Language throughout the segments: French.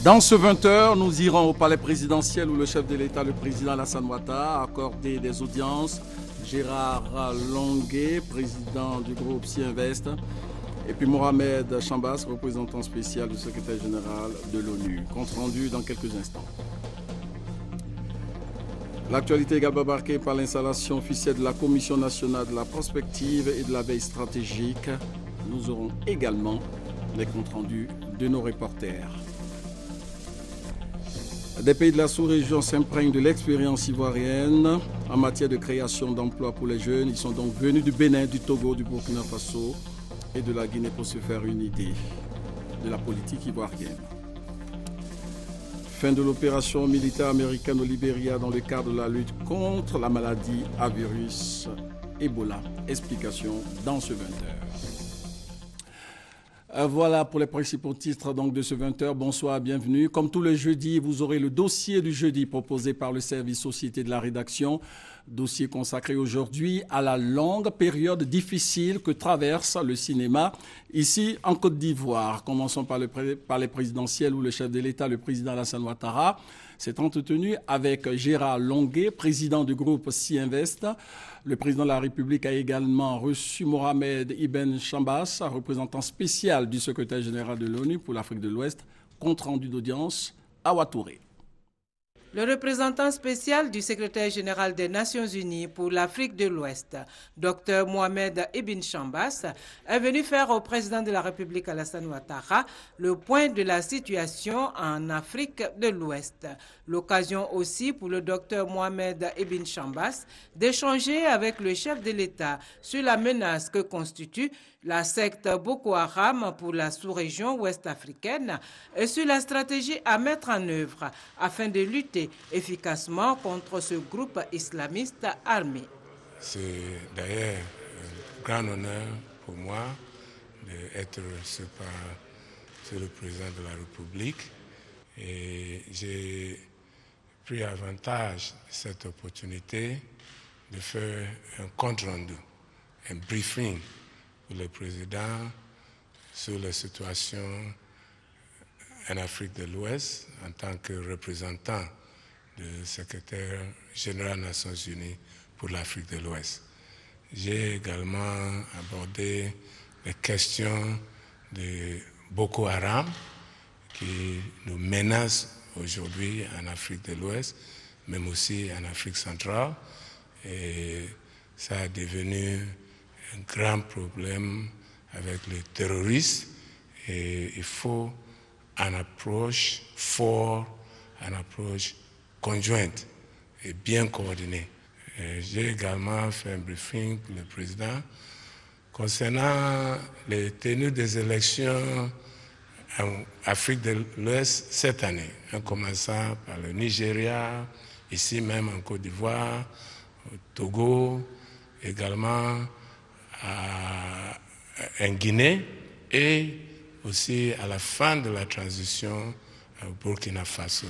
Dans ce 20h, nous irons au palais présidentiel où le chef de l'État, le président Alassane Ouattara, a accordé des audiences. Gérard Longuet, président du groupe Ci-Invest, et puis Mohamed Chambas, représentant spécial du secrétaire général de l'ONU. Compte rendu dans quelques instants. L'actualité est également marquée par l'installation officielle de la Commission nationale de la prospective et de la veille stratégique. Nous aurons également les comptes rendus de nos reporters. Des pays de la sous-région s'imprègnent de l'expérience ivoirienne en matière de création d'emplois pour les jeunes. Ils sont donc venus du Bénin, du Togo, du Burkina Faso et de la Guinée pour se faire une idée de la politique ivoirienne. Fin de l'opération militaire américaine au Libéria dans le cadre de la lutte contre la maladie à virus Ebola. Explication dans ce 20h. Voilà pour les principaux titres donc, de ce 20h. Bonsoir, bienvenue. Comme tous les jeudis, vous aurez le dossier du jeudi proposé par le service Société de la rédaction. Dossier consacré aujourd'hui à la longue période difficile que traverse le cinéma ici en Côte d'Ivoire. Commençons par les présidentielles où le chef de l'État, le président Alassane Ouattara, s'est entretenu avec Gérard Longuet, président du groupe Ci-Invest. Le président de la République a également reçu Mohamed Ibn Chambas, représentant spécial du secrétaire général de l'ONU pour l'Afrique de l'Ouest, compte rendu d'audience à Ouattouré. Le représentant spécial du secrétaire général des Nations Unies pour l'Afrique de l'Ouest, Dr Mohamed Ibn Chambas, est venu faire au président de la République Alassane Ouattara le point de la situation en Afrique de l'Ouest. L'occasion aussi pour le Dr Mohamed Ibn Chambas d'échanger avec le chef de l'État sur la menace que constitue la secte Boko Haram pour la sous-région ouest africaine et sur la stratégie à mettre en œuvre afin de lutter efficacement contre ce groupe islamiste armé. C'est d'ailleurs un grand honneur pour moi d'être reçu par le président de la République et j'ai pris avantage de cette opportunité de faire un compte rendu, un briefing pour le président sur la situation en Afrique de l'Ouest en tant que représentant du secrétaire général des Nations Unies pour l'Afrique de l'Ouest. J'ai également abordé les questions de Boko Haram qui nous menacent aujourd'hui en Afrique de l'Ouest, même aussi en Afrique centrale. Et ça a devenu un grand problème avec les terroristes et il faut une approche forte, une approche conjointe et bien coordonnée. J'ai également fait un briefing pour le président concernant les tenues des élections en Afrique de l'Ouest cette année, en commençant par le Nigeria, ici même en Côte d'Ivoire, au Togo, également en Guinée et aussi à la fin de la transition au Burkina Faso.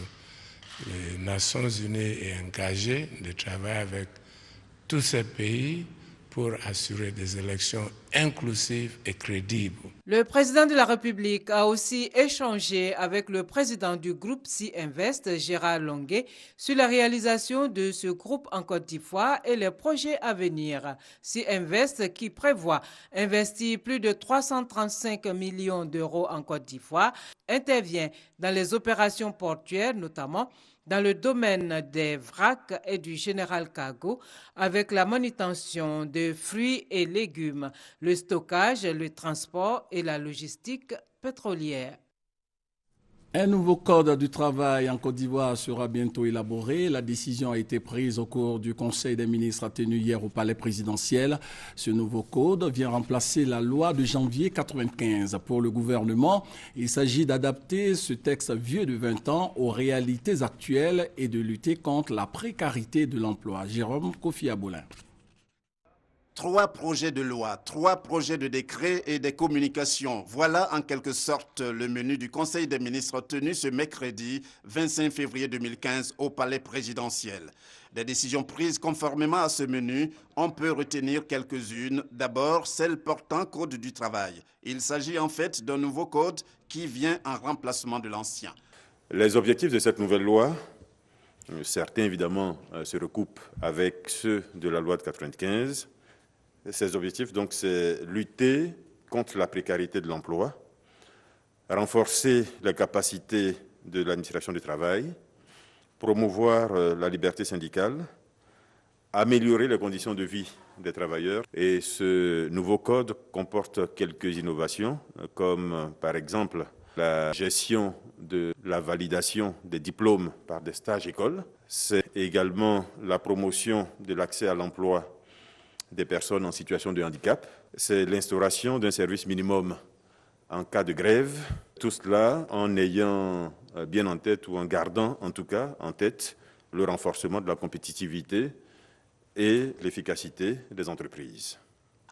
Les Nations Unies sont engagées de travailler avec tous ces pays pour assurer des élections inclusives et crédibles. Le président de la République a aussi échangé avec le président du groupe Ci-Invest, Gérard Longuet, sur la réalisation de ce groupe en Côte d'Ivoire et les projets à venir. Ci-Invest qui prévoit investir plus de 335 millions d'euros en Côte d'Ivoire, intervient dans les opérations portuaires notamment, dans le domaine des vracs et du général cargo, avec la manutention de fruits et légumes, le stockage, le transport et la logistique pétrolière. Un nouveau code du travail en Côte d'Ivoire sera bientôt élaboré. La décision a été prise au cours du Conseil des ministres tenu hier au palais présidentiel. Ce nouveau code vient remplacer la loi de janvier 1995. Pour le gouvernement, il s'agit d'adapter ce texte vieux de 20 ans aux réalités actuelles et de lutter contre la précarité de l'emploi. Jérôme Kofi Aboulin. 3 projets de loi, 3 projets de décret et des communications. Voilà en quelque sorte le menu du Conseil des ministres tenu ce mercredi 25 février 2015 au palais présidentiel. Des décisions prises conformément à ce menu, on peut retenir quelques-unes. D'abord, celle portant code du travail. Il s'agit en fait d'un nouveau code qui vient en remplacement de l'ancien. Les objectifs de cette nouvelle loi, certains évidemment se recoupent avec ceux de la loi de 1995. Ces objectifs, donc, c'est lutter contre la précarité de l'emploi, renforcer la capacité de l'administration du travail, promouvoir la liberté syndicale, améliorer les conditions de vie des travailleurs. Et ce nouveau code comporte quelques innovations, comme par exemple la gestion de la validation des diplômes par des stages écoles. C'est également la promotion de l'accès à l'emploi des personnes en situation de handicap. C'est l'instauration d'un service minimum en cas de grève. Tout cela en ayant bien en tête, ou en gardant en tout cas en tête, le renforcement de la compétitivité et l'efficacité des entreprises.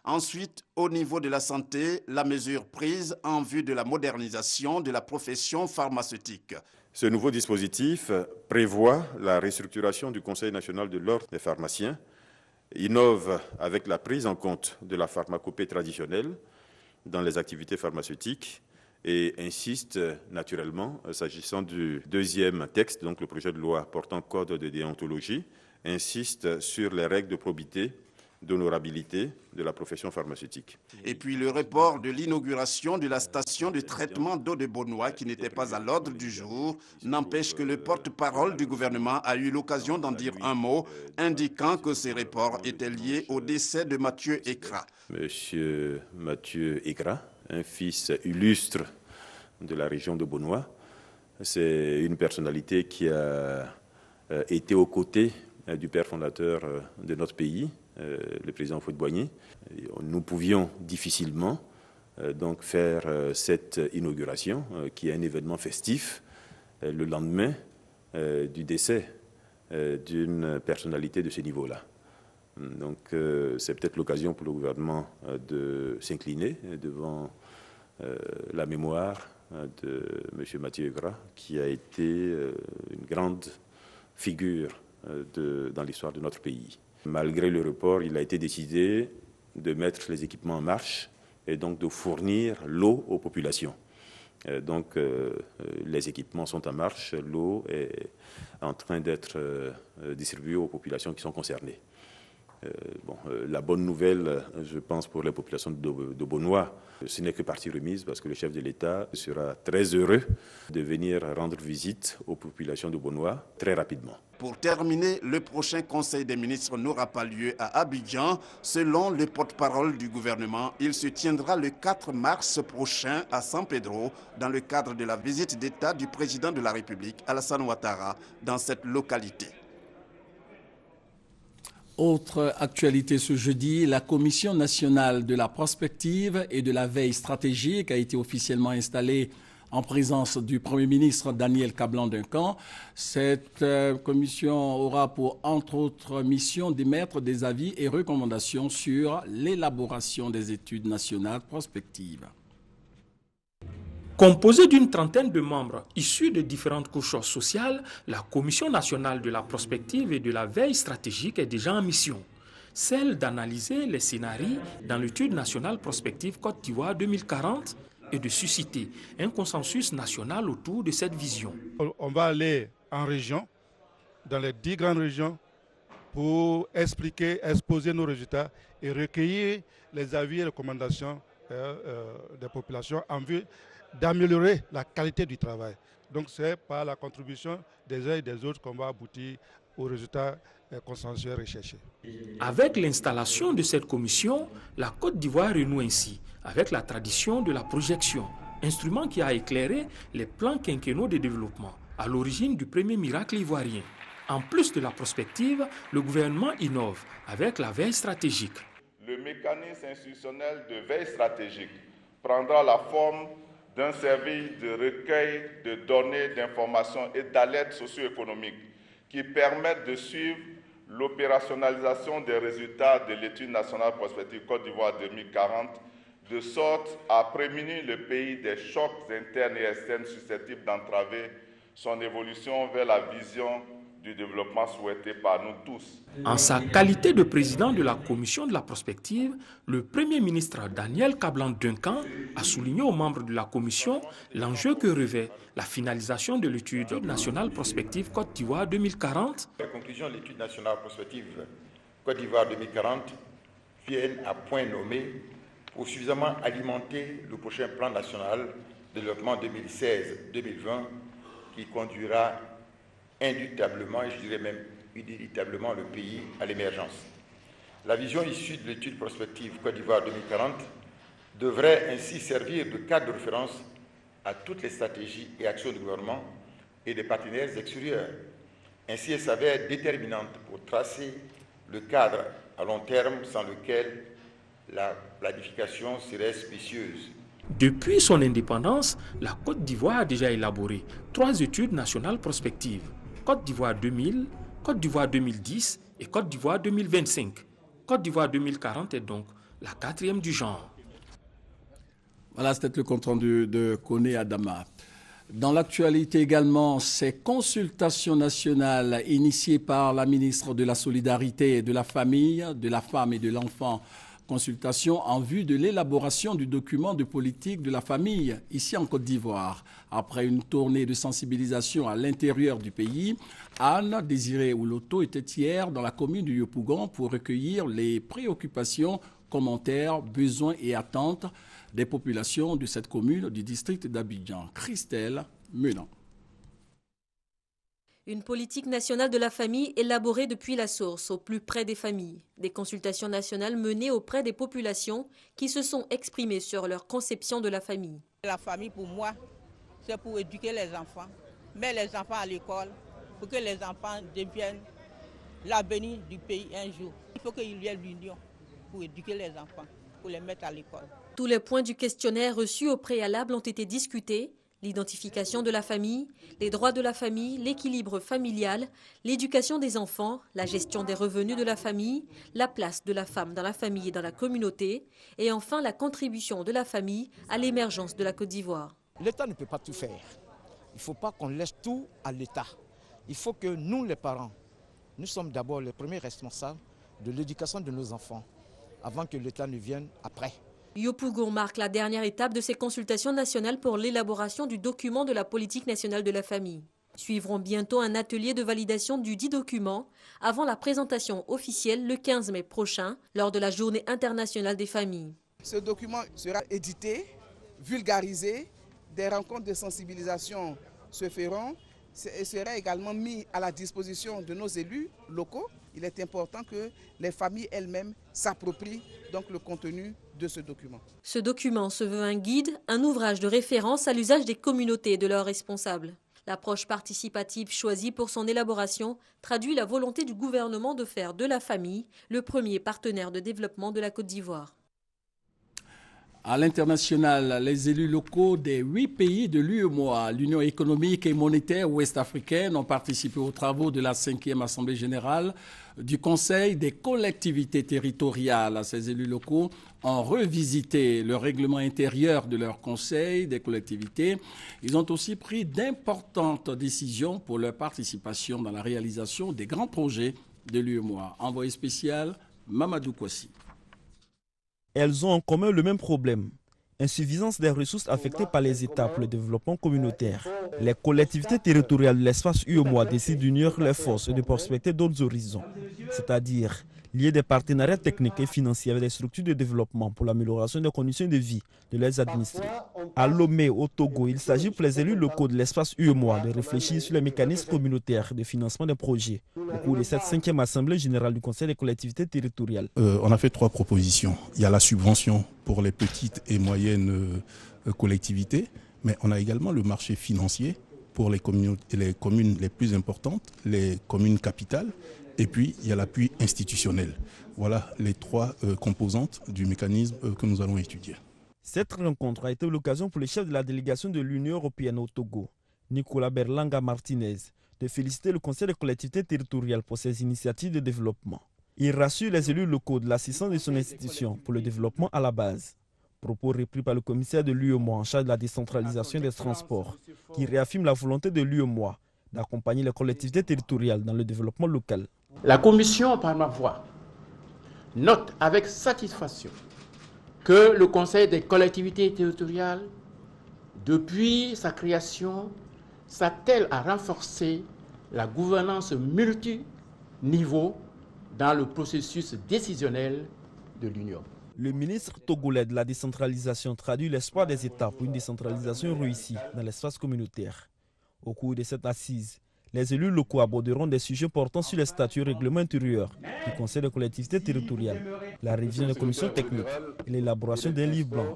Ensuite, au niveau de la santé, la mesure prise en vue de la modernisation de la profession pharmaceutique. Ce nouveau dispositif prévoit la restructuration du Conseil national de l'ordre des pharmaciens, innove avec la prise en compte de la pharmacopée traditionnelle dans les activités pharmaceutiques et insiste naturellement, s'agissant du deuxième texte, donc le projet de loi portant code de déontologie, insiste sur les règles de probité, d'honorabilité de la profession pharmaceutique. Et puis le report de l'inauguration de la station de traitement d'eau de Bonois qui n'était pas à l'ordre du jour n'empêche que le porte-parole du gouvernement a eu l'occasion d'en dire un mot, indiquant que ces reports étaient liés au décès de Mathieu Ekra. Monsieur Mathieu Ekra, un fils illustre de la région de Bonois, c'est une personnalité qui a été aux côtés du père fondateur de notre pays, le président Houphouët-Boigny. Nous pouvions difficilement donc faire cette inauguration, qui est un événement festif, le lendemain du décès d'une personnalité de ce niveau-là. Donc c'est peut-être l'occasion pour le gouvernement de s'incliner devant la mémoire de M. Mathieu Ekra, qui a été une grande figure dans l'histoire de notre pays. Malgré le report, il a été décidé de mettre les équipements en marche et donc de fournir l'eau aux populations. Donc les équipements sont en marche, l'eau est en train d'être distribuée aux populations qui sont concernées. La bonne nouvelle, je pense, pour les populations de Bonois, ce n'est que partie remise parce que le chef de l'État sera très heureux de venir rendre visite aux populations de Bonois très rapidement. Pour terminer, le prochain Conseil des ministres n'aura pas lieu à Abidjan. Selon le porte-parole du gouvernement, il se tiendra le 4 mars prochain à San Pedro dans le cadre de la visite d'État du président de la République, Alassane Ouattara, dans cette localité. Autre actualité ce jeudi, la Commission nationale de la prospective et de la veille stratégique a été officiellement installée en présence du Premier ministre Daniel Kablan-Duncan. Cette commission aura pour, entre autres missions, d'émettre des avis et recommandations sur l'élaboration des études nationales prospectives. Composée d'une trentaine de membres issus de différentes couches sociales, la Commission nationale de la prospective et de la veille stratégique est déjà en mission. Celle d'analyser les scénarios dans l'étude nationale prospective Côte d'Ivoire 2040 et de susciter un consensus national autour de cette vision. On va aller en région, dans les 10 grandes régions, pour expliquer, exposer nos résultats et recueillir les avis et recommandations des populations en vue d'améliorer la qualité du travail. Donc c'est par la contribution des uns et des autres qu'on va aboutir aux résultats consensuels recherchés. Avec l'installation de cette commission, la Côte d'Ivoire renoue ainsi avec la tradition de la projection, instrument qui a éclairé les plans quinquennaux de développement, à l'origine du premier miracle ivoirien. En plus de la prospective, le gouvernement innove avec la veille stratégique. Le mécanisme institutionnel de veille stratégique prendra la forme d'un service de recueil de données, d'informations et d'alerte socio-économique qui permettent de suivre l'opérationnalisation des résultats de l'étude nationale prospective Côte d'Ivoire 2040, de sorte à prémunir le pays des chocs internes et externes susceptibles d'entraver son évolution vers la vision du développement souhaité par nous tous. En sa qualité de président de la commission de la prospective, le Premier ministre Daniel Kablan-Duncan a souligné aux membres de la commission l'enjeu que revêt la finalisation de l'étude nationale prospective Côte d'Ivoire 2040. Les conclusions de l'étude nationale prospective Côte d'Ivoire 2040 viennent à point nommé pour suffisamment alimenter le prochain plan national de développement 2016-2020 qui conduira indubitablement, et je dirais même inéluctablement, le pays à l'émergence. La vision issue de l'étude prospective Côte d'Ivoire 2040 devrait ainsi servir de cadre de référence à toutes les stratégies et actions du gouvernement et des partenaires extérieurs. Ainsi, elle s'avère déterminante pour tracer le cadre à long terme sans lequel la planification serait spécieuse. Depuis son indépendance, la Côte d'Ivoire a déjà élaboré 3 études nationales prospectives. Côte d'Ivoire 2000, Côte d'Ivoire 2010 et Côte d'Ivoire 2025. Côte d'Ivoire 2040 est donc la 4e du genre. Voilà, c'était le compte rendu de Koné Adama. Dans l'actualité également, ces consultations nationales initiées par la ministre de la Solidarité et de la Famille, de la Femme et de l'Enfant, consultation en vue de l'élaboration du document de politique de la famille ici en Côte d'Ivoire. Après une tournée de sensibilisation à l'intérieur du pays, Anne Désiré Ouloto était hier dans la commune du Yopougon pour recueillir les préoccupations, commentaires, besoins et attentes des populations de cette commune du district d'Abidjan. Christelle Menan. Une politique nationale de la famille élaborée depuis la source, au plus près des familles. Des consultations nationales menées auprès des populations qui se sont exprimées sur leur conception de la famille. La famille, pour moi, c'est pour éduquer les enfants, mettre les enfants à l'école, pour que les enfants deviennent l'avenir du pays un jour. Il faut qu'il y ait l'union pour éduquer les enfants, pour les mettre à l'école. Tous les points du questionnaire reçus au préalable ont été discutés. L'identification de la famille, les droits de la famille, l'équilibre familial, l'éducation des enfants, la gestion des revenus de la famille, la place de la femme dans la famille et dans la communauté, et enfin la contribution de la famille à l'émergence de la Côte d'Ivoire. L'État ne peut pas tout faire. Il ne faut pas qu'on laisse tout à l'État. Il faut que nous, les parents, nous sommes d'abord les premiers responsables de l'éducation de nos enfants, avant que l'État ne vienne après. Yopougon marque la dernière étape de ces consultations nationales pour l'élaboration du document de la politique nationale de la famille. Suivront bientôt un atelier de validation du dit document avant la présentation officielle le 15 mai prochain lors de la Journée internationale des familles. Ce document sera édité, vulgarisé, des rencontres de sensibilisation se feront et sera également mis à la disposition de nos élus locaux. Il est important que les familles elles-mêmes s'approprient donc le contenu de ce document. Ce document se veut un guide, un ouvrage de référence à l'usage des communautés et de leurs responsables. L'approche participative choisie pour son élaboration traduit la volonté du gouvernement de faire de la famille le premier partenaire de développement de la Côte d'Ivoire. À l'international, les élus locaux des 8 pays de l'UEMOA, l'Union économique et monétaire ouest-africaine, ont participé aux travaux de la 5e Assemblée générale du Conseil des collectivités territoriales. Ces élus locaux ont revisité le règlement intérieur de leur Conseil des collectivités. Ils ont aussi pris d'importantes décisions pour leur participation dans la réalisation des grands projets de l'UEMOA. Envoyé spécial, Mamadou Kouassi. Elles ont en commun le même problème, insuffisance des ressources affectées par les États pour le développement communautaire. Les collectivités territoriales de l'espace UEMOA décident d'unir leurs forces et de prospecter d'autres horizons, c'est-à-dire lier des partenariats techniques et financiers avec des structures de développement pour l'amélioration des conditions de vie de leurs administrés. À Lomé, au Togo, il s'agit pour les élus locaux de l'espace UEMOA de réfléchir sur les mécanismes communautaires de financement des projets au cours de cette 5e Assemblée générale du Conseil des collectivités territoriales. On a fait 3 propositions. Il y a la subvention pour les petites et moyennes collectivités, mais on a également le marché financier pour les communes les plus importantes, les communes capitales. Et puis, il y a l'appui institutionnel. Voilà les 3 composantes du mécanisme que nous allons étudier. Cette rencontre a été l'occasion pour le chef de la délégation de l'Union européenne au Togo, Nicolas Berlanga Martinez, de féliciter le Conseil des collectivités territoriales pour ses initiatives de développement. Il rassure les élus locaux de l'assistance de son institution pour le développement à la base. Propos repris par le commissaire de l'UEMOA en charge de la décentralisation des transports, qui réaffirme la volonté de l'UEMOA d'accompagner les collectivités territoriales dans le développement local. La Commission, par ma voix, note avec satisfaction que le Conseil des collectivités territoriales, depuis sa création, s'attelle à renforcer la gouvernance multiniveau dans le processus décisionnel de l'Union. Le ministre togolais de la décentralisation traduit l'espoir des États pour une décentralisation réussie dans l'espace communautaire. Au cours de cette assise, les élus locaux aborderont des sujets portant sur les statuts et règlements intérieurs du Conseil des collectivités territoriales, la révision des commissions techniques et l'élaboration d'un livre blanc.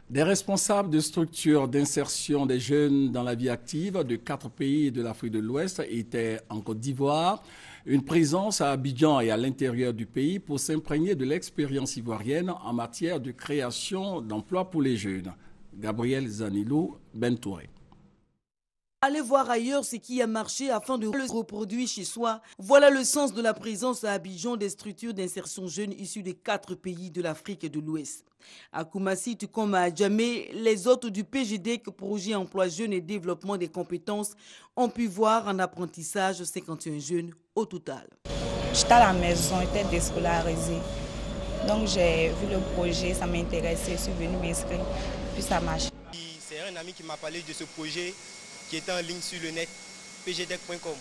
Des responsables de structures d'insertion des jeunes dans la vie active de 4 pays de l'Afrique de l'Ouest étaient en Côte d'Ivoire. Une présence à Abidjan et à l'intérieur du pays pour s'imprégner de l'expérience ivoirienne en matière de création d'emplois pour les jeunes. Gabriel Zanilou, Bentouré. Aller voir ailleurs ce qui a marché afin de le reproduire chez soi. Voilà le sens de la présence à Abidjan des structures d'insertion jeunes issues des 4 pays de l'Afrique de l'Ouest. À Koumassi, tout comme à Adjamé, les hôtes du PGDEC, Projet Emploi Jeunes et Développement des Compétences, ont pu voir en apprentissage 51 jeunes au total. J'étais à la maison, j'étais déscolarisée. Donc j'ai vu le projet, ça m'intéressait, je suis venue m'inscrire, puis ça marche. C'est un ami qui m'a parlé de ce projet qui était en ligne sur le net, pgdec.com.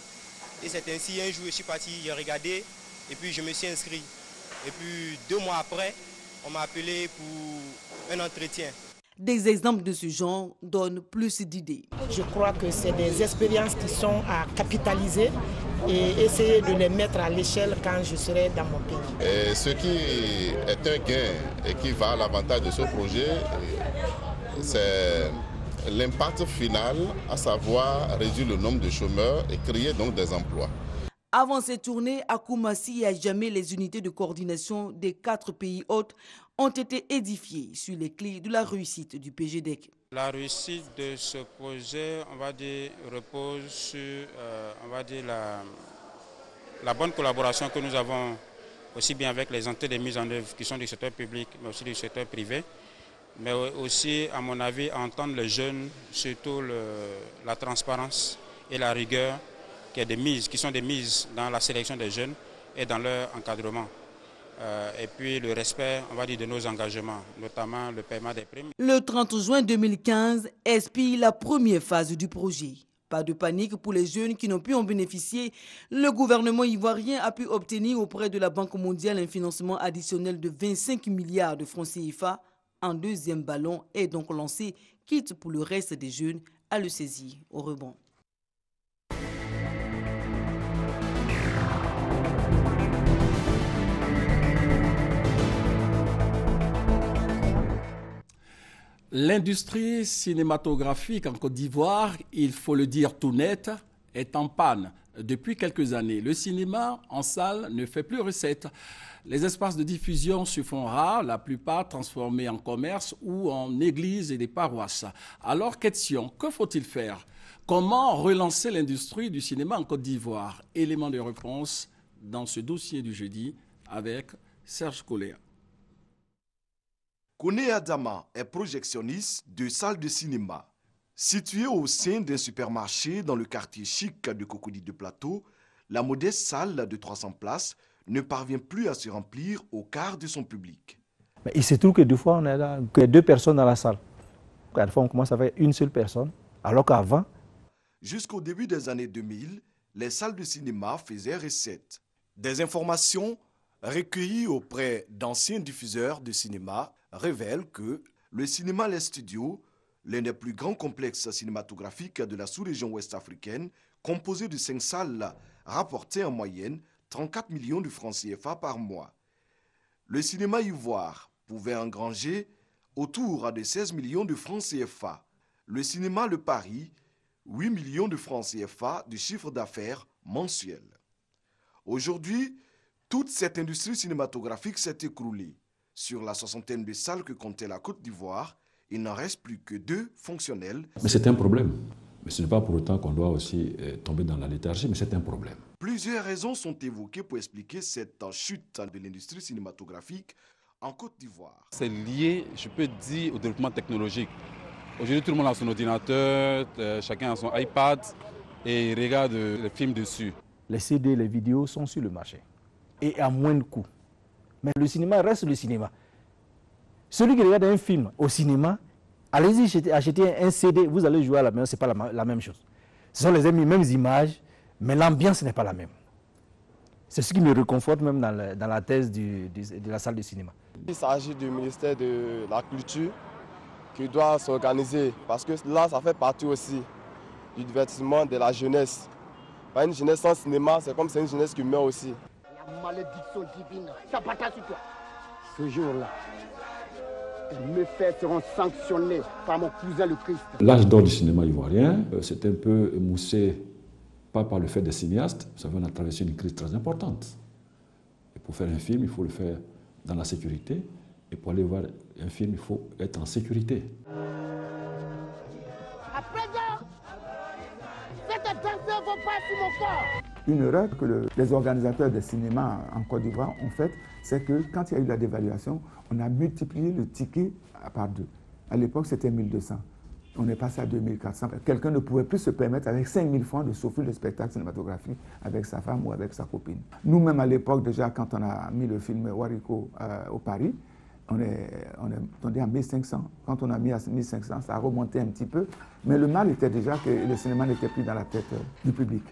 Et c'est ainsi, un jour, je suis parti, j'ai regardé, et puis je me suis inscrit. Et puis 2 mois après, on m'a appelé pour un entretien. Des exemples de ce genre donnent plus d'idées. Je crois que c'est des expériences qui sont à capitaliser et essayer de les mettre à l'échelle quand je serai dans mon pays. Et ce qui est un gain et qui va à l'avantage de ce projet, c'est l'impact final, à savoir réduire le nombre de chômeurs et créer donc des emplois. Avant cette tournée, à Koumassi et à Adjamé, les unités de coordination des 4 pays hôtes ont été édifiées sur les clés de la réussite du PGDEC. La réussite de ce projet, on va dire, repose sur la bonne collaboration que nous avons aussi bien avec les entités de mise en œuvre qui sont du secteur public, mais aussi du secteur privé. Mais aussi, à mon avis, entendre les jeunes, surtout la transparence et la rigueur qui sont des mises dans la sélection des jeunes et dans leur encadrement. Et puis le respect, on va dire, de nos engagements, notamment le paiement des primes. Le 30 juin 2015 expire la première phase du projet. Pas de panique pour les jeunes qui n'ont pu en bénéficier. Le gouvernement ivoirien a pu obtenir auprès de la Banque mondiale un financement additionnel de 25 milliards de francs CFA. Un deuxième ballon est donc lancé, quitte pour le reste des jeunes à le saisir au rebond. L'industrie cinématographique en Côte d'Ivoire, il faut le dire tout net, est en panne. Depuis quelques années, le cinéma en salle ne fait plus recette. Les espaces de diffusion se font rares, la plupart transformés en commerce ou en églises et des paroisses. Alors, question, que faut-il faire? Comment relancer l'industrie du cinéma en Côte d'Ivoire? Élément de réponse dans ce dossier du jeudi avec Serge Coléa. Koné Adama est projectionniste de salles de cinéma. Située au sein d'un supermarché dans le quartier chic de Cocody de Plateau, la modeste salle de 300 places ne parvient plus à se remplir au quart de son public. Mais il se trouve que des fois, on a là, que 2 personnes dans la salle. Parfois, on commence avec une seule personne, alors qu'avant... Jusqu'au début des années 2000, les salles de cinéma faisaient recette. Des informations recueillies auprès d'anciens diffuseurs de cinéma révèlent que le cinéma Les Studios, l'un des plus grands complexes cinématographiques de la sous-région ouest-africaine, composé de 5 salles, rapportait en moyenne 34 millions de francs CFA par mois. Le cinéma ivoire pouvait engranger autour de 16 millions de francs CFA. Le cinéma Le Paris, 8 millions de francs CFA de chiffre d'affaires mensuel. Aujourd'hui, toute cette industrie cinématographique s'est écroulée. Sur la 60aine de salles que comptait la Côte d'Ivoire, il n'en reste plus que 2 fonctionnels. Mais c'est un problème. Mais ce n'est pas pour autant qu'on doit aussi tomber dans la léthargie, mais c'est un problème. Plusieurs raisons sont évoquées pour expliquer cette chute de l'industrie cinématographique en Côte d'Ivoire. C'est lié, je peux dire, au développement technologique. Aujourd'hui, tout le monde a son ordinateur, chacun a son iPad et il regarde les films dessus. Les CD, les vidéos sont sur le marché et à moins de coût. Mais le cinéma reste le cinéma. Celui qui regarde un film au cinéma, allez-y acheter un CD, vous allez jouer à la maison, ce n'est pas la même chose. Ce sont les mêmes images, mais l'ambiance n'est pas la même. C'est ce qui me réconforte même dans la thèse de la salle de cinéma. Il s'agit du ministère de la Culture qui doit s'organiser parce que là, ça fait partie aussi du divertissement de la jeunesse. Pas une jeunesse sans cinéma, c'est comme c'est une jeunesse qui meurt aussi. La malédiction divine s'abattra sur toi. Ce jour-là, les méfaits seront sanctionnés par mon cousin le Christ. L'âge d'or du cinéma ivoirien, c'est un peu émoussé, pas par le fait des cinéastes. Vous savez, on a traversé une crise très importante. Et pour faire un film, il faut le faire dans la sécurité. Et pour aller voir un film, il faut être en sécurité. À présent, cette danse va pas sur mon corps. Une erreur que les organisateurs de cinéma en Côte d'Ivoire ont faite, c'est que quand il y a eu la dévaluation, on a multiplié le ticket par 2. À l'époque, c'était 1200. On est passé à 2400. Quelqu'un ne pouvait plus se permettre avec 5000 francs de s'offrir le spectacle cinématographique avec sa femme ou avec sa copine. Nous-mêmes, à l'époque, déjà, quand on a mis le film Wariko au Paris, on est tombé à 1500. Quand on a mis à 1500, ça a remonté un petit peu. Mais le mal était déjà que le cinéma n'était plus dans la tête du public.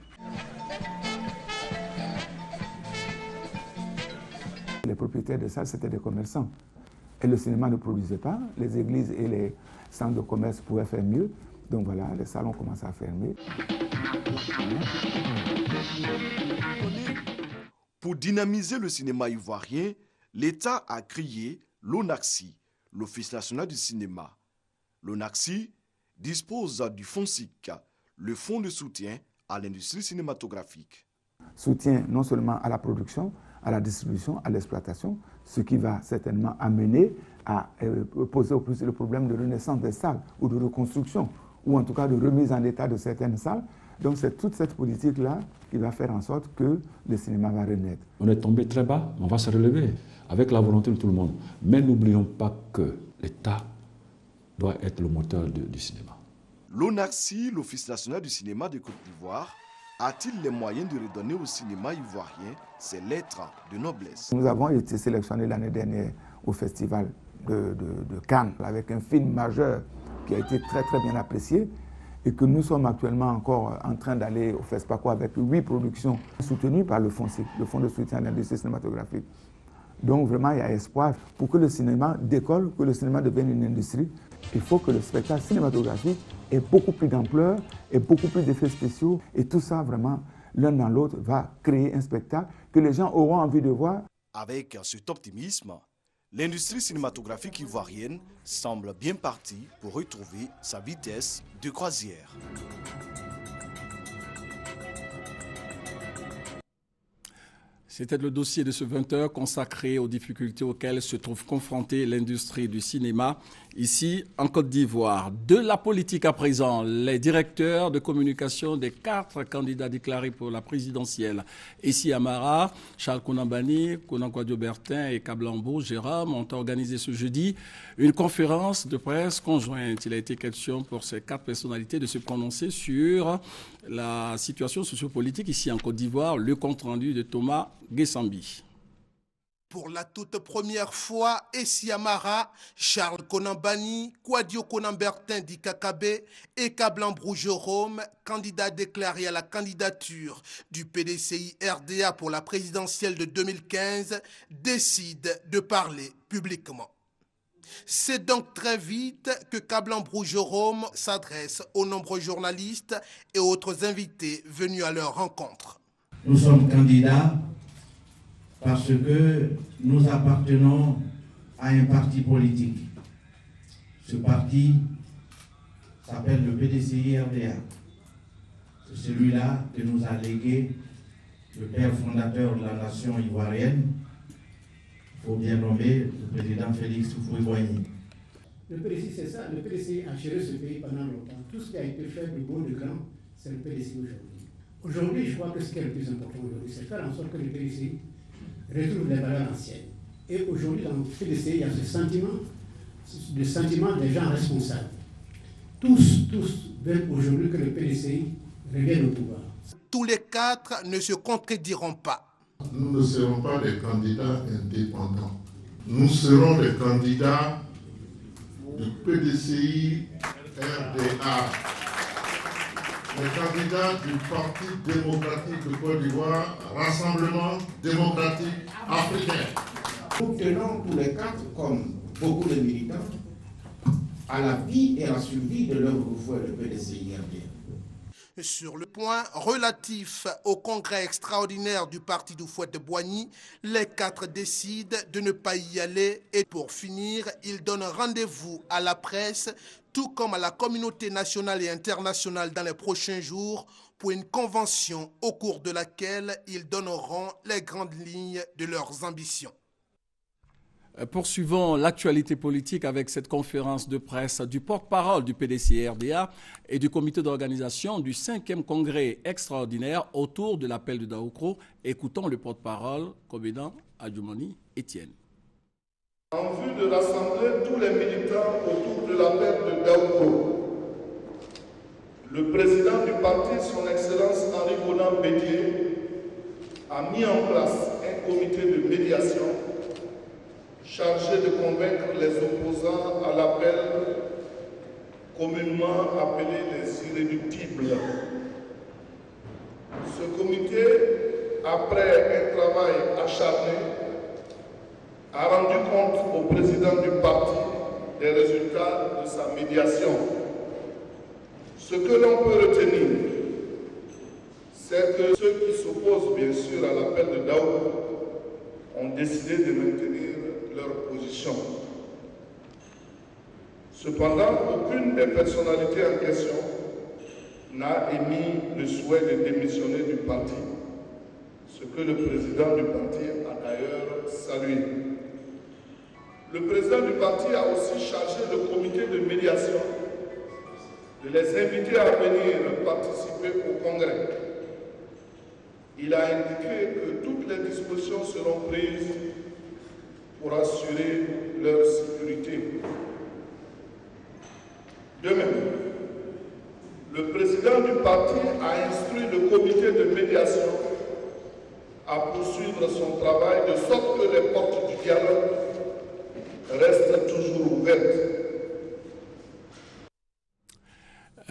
Les propriétaires de salles, c'était des commerçants. Et le cinéma ne produisait pas. Les églises et les centres de commerce pouvaient faire mieux. Donc voilà, les salles ont commencé à fermer. Pour dynamiser le cinéma ivoirien, l'État a créé l'ONACCI, l'Office national du cinéma. L'ONACCI dispose du FONSIC, le fonds de soutien à l'industrie cinématographique. Soutien non seulement à la production, à la distribution, à l'exploitation, ce qui va certainement amener à poser au plus le problème de renaissance des salles ou de reconstruction, ou en tout cas de remise en état de certaines salles. Donc c'est toute cette politique-là qui va faire en sorte que le cinéma va renaître. On est tombé très bas, on va se relever avec la volonté de tout le monde. Mais n'oublions pas que l'État doit être le moteur du cinéma. L'ONACCI, l'Office national du cinéma de Côte d'Ivoire, a-t-il les moyens de redonner au cinéma ivoirien ses lettres de noblesse? Nous avons été sélectionnés l'année dernière au festival de Cannes avec un film majeur qui a été très très bien apprécié et que nous sommes actuellement encore en train d'aller au FESPACO avec 8 productions soutenues par le FONSIC, le Fonds de soutien à l'industrie cinématographique. Donc vraiment il y a espoir pour que le cinéma décolle, que le cinéma devienne une industrie. Il faut que le spectacle cinématographique ait beaucoup plus d'ampleur et beaucoup plus d'effets spéciaux. Et tout ça, vraiment, l'un dans l'autre, va créer un spectacle que les gens auront envie de voir. Avec cet optimisme, l'industrie cinématographique ivoirienne semble bien partie pour retrouver sa vitesse de croisière. C'était le dossier de ce 20h consacré aux difficultés auxquelles se trouve confrontée l'industrie du cinéma ici en Côte d'Ivoire. De la politique à présent, les directeurs de communication des 4 candidats déclarés pour la présidentielle, Essi Amara, Charles Konambani, Konankwa-Dio Bertin et Kablambo Jérôme ont organisé ce jeudi une conférence de presse conjointe. Il a été question pour ces 4 personnalités de se prononcer sur la situation sociopolitique ici en Côte d'Ivoire, le compte-rendu de Thomas Gessambi. Pour la toute première fois, Essi Amara, Charles Konambani, Kwadio Konambertin d'Ikakabe et Kablambo Jérôme, candidats déclarés à la candidature du PDCI RDA pour la présidentielle de 2015, décident de parler publiquement. C'est donc très vite que Kablambo Jérôme s'adresse aux nombreux journalistes et autres invités venus à leur rencontre. Nous sommes candidats parce que nous appartenons à un parti politique. Ce parti s'appelle le PDCI RDA. C'est celui-là que nous a légué le père fondateur de la nation ivoirienne, il faut bien nommer le président Félix Houphouët-Boigny. Le PDCI, c'est ça. Le PDCI a géré ce pays pendant longtemps. Tout ce qui a été fait de beau, de grand, c'est le PDCI aujourd'hui. Aujourd'hui, je crois que ce qui est le plus important aujourd'hui, c'est faire en sorte que le PDCI retrouve les valeurs anciennes. Et aujourd'hui, dans le PDCI, il y a ce sentiment des gens responsables. Tous veulent aujourd'hui que le PDCI revienne au pouvoir. Tous les quatre ne se contrediront pas. Nous ne serons pas des candidats indépendants. Nous serons des candidats du PDCI RDA, les candidats du Parti démocratique de Côte d'Ivoire, Rassemblement démocratique africain. Nous tenons tous les quatre, comme beaucoup de militants, à la vie et à la survie de leur foi, le PDCI RDA. Sur le point relatif au congrès extraordinaire du parti d'Houphouët-Boigny, les quatre décident de ne pas y aller et pour finir, ils donnent rendez-vous à la presse, tout comme à la communauté nationale et internationale dans les prochains jours pour une convention au cours de laquelle ils donneront les grandes lignes de leurs ambitions. Poursuivons l'actualité politique avec cette conférence de presse du porte-parole du PDCI-RDA et du comité d'organisation du 5e congrès extraordinaire autour de l'appel de Daoukro. Écoutons le porte-parole, commandant Adjoumani Etienne. En vue de rassembler tous les militants autour de l'appel de Daoukro, le président du parti, son Excellence Henri Konan Bédié, a mis en place un comité de médiation chargé de convaincre les opposants à l'appel communément appelé les irréductibles. Ce comité, après un travail acharné, a rendu compte au président du parti des résultats de sa médiation. Ce que l'on peut retenir, c'est que ceux qui s'opposent bien sûr à l'appel de Daoukro ont décidé de maintenir leur position. Cependant, aucune des personnalités en question n'a émis le souhait de démissionner du parti, ce que le président du parti a d'ailleurs salué. Le président du parti a aussi chargé le comité de médiation de les inviter à venir participer au congrès. Il a indiqué que toutes les dispositions seront prises pour assurer leur sécurité. De même, le président du parti a instruit le comité de médiation à poursuivre son travail de sorte que les portes du dialogue restent toujours ouvertes.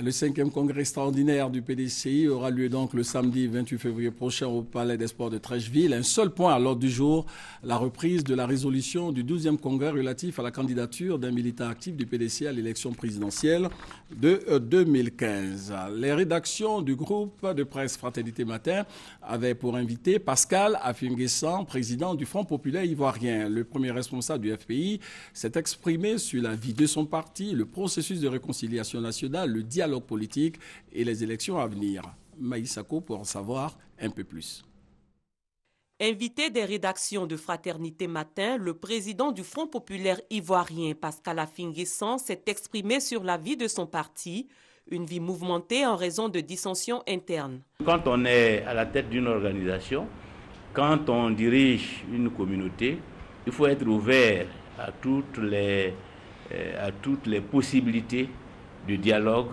Le 5e congrès extraordinaire du PDCI aura lieu donc le samedi 28 février prochain au Palais des Sports de Trècheville. Un seul point à l'ordre du jour, la reprise de la résolution du 12e congrès relatif à la candidature d'un militant actif du PDCI à l'élection présidentielle de 2015. Les rédactions du groupe de presse Fraternité Matin avaient pour invité Pascal Affinguessan, président du Front populaire ivoirien. Le premier responsable du FPI s'est exprimé sur la vie de son parti, le processus de réconciliation nationale, le dialogue politique et les élections à venir. Maïsako pour en savoir un peu plus. Invité des rédactions de Fraternité Matin, le président du Front populaire ivoirien, Pascal Affinguessan, s'est exprimé sur la vie de son parti, une vie mouvementée en raison de dissensions internes. Quand on est à la tête d'une organisation, quand on dirige une communauté, il faut être ouvert à toutes les possibilités de dialogue,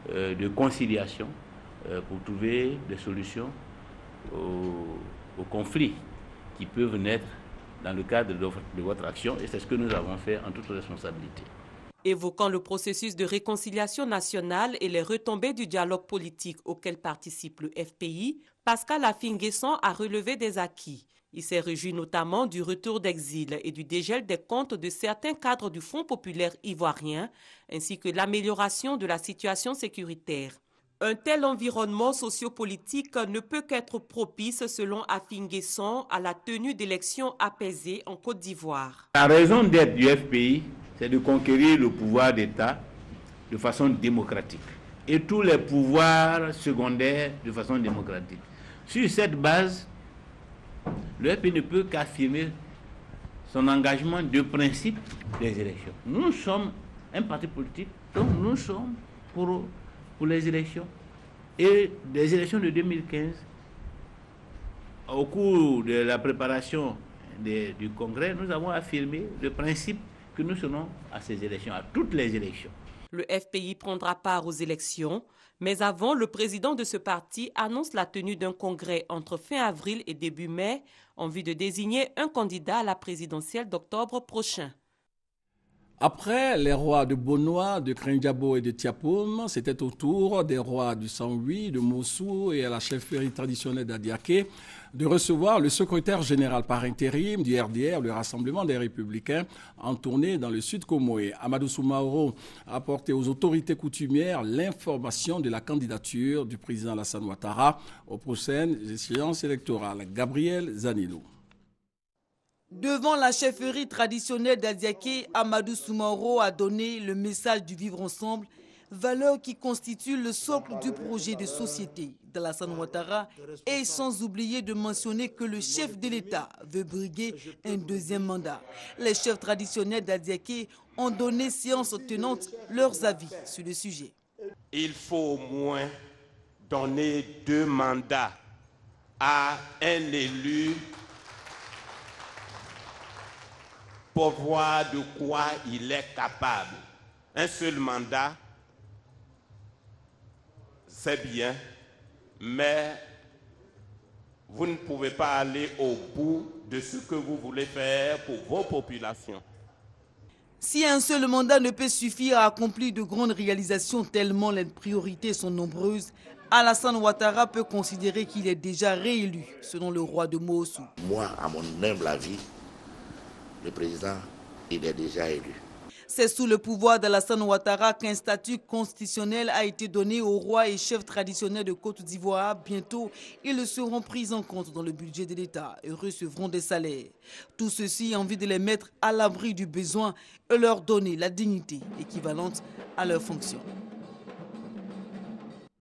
de conciliation pour trouver des solutions aux conflits qui peuvent naître dans le cadre de votre action, et c'est ce que nous avons fait en toute responsabilité. Évoquant le processus de réconciliation nationale et les retombées du dialogue politique auquel participe le FPI, Pascal Affinguessan a relevé des acquis. Il s'est réjoui notamment du retour d'exil et du dégel des comptes de certains cadres du Front populaire ivoirien, ainsi que l'amélioration de la situation sécuritaire. Un tel environnement sociopolitique ne peut qu'être propice, selon Affinguessan, à la tenue d'élections apaisées en Côte d'Ivoire. La raison d'être du FPI, c'est de conquérir le pouvoir d'État de façon démocratique et tous les pouvoirs secondaires de façon démocratique. Sur cette base, le FPI ne peut qu'affirmer son engagement de principe des élections. Nous sommes un parti politique, donc nous sommes pour les élections. Et des élections de 2015, au cours de la préparation du Congrès, nous avons affirmé le principe que nous serons à ces élections, à toutes les élections. Le FPI prendra part aux élections, mais avant, le président de ce parti annonce la tenue d'un congrès entre fin avril et début mai en vue de désigner un candidat à la présidentielle d'octobre prochain. Après les rois de Bonoa, de Krenjabo et de Tiapoum, c'était au tour des rois du Saint-Louis, de Mossou et à la chefferie traditionnelle d'Adiaké de recevoir le secrétaire général par intérim du RDR, le Rassemblement des Républicains, en tournée dans le sud Comoé. Amadou Soumaoro a apporté aux autorités coutumières l'information de la candidature du président Alassane Ouattara aux prochaines échéances électorales. Gabriel Zanilo. Devant la chefferie traditionnelle d'Adiaké, Amadou Soumaoro a donné le message du vivre ensemble, valeur qui constitue le socle du projet de société d'Alassane Ouattara, et sans oublier de mentionner que le chef de l'État veut briguer un deuxième mandat. Les chefs traditionnels d'Adiaké ont donné séance tenante leurs avis sur le sujet. Il faut au moins donner 2 mandats à un élu pour voir de quoi il est capable. Un seul mandat, c'est bien, mais vous ne pouvez pas aller au bout de ce que vous voulez faire pour vos populations. Si un seul mandat ne peut suffire à accomplir de grandes réalisations tellement les priorités sont nombreuses, Alassane Ouattara peut considérer qu'il est déjà réélu, selon le roi de Mossou. Moi, à mon humble avis, le président, il est déjà élu. C'est sous le pouvoir d'Alassane Ouattara qu'un statut constitutionnel a été donné aux rois et chefs traditionnels de Côte d'Ivoire. Bientôt, ils seront pris en compte dans le budget de l'État et recevront des salaires. Tout ceci en vue de les mettre à l'abri du besoin et leur donner la dignité équivalente à leurs fonctions.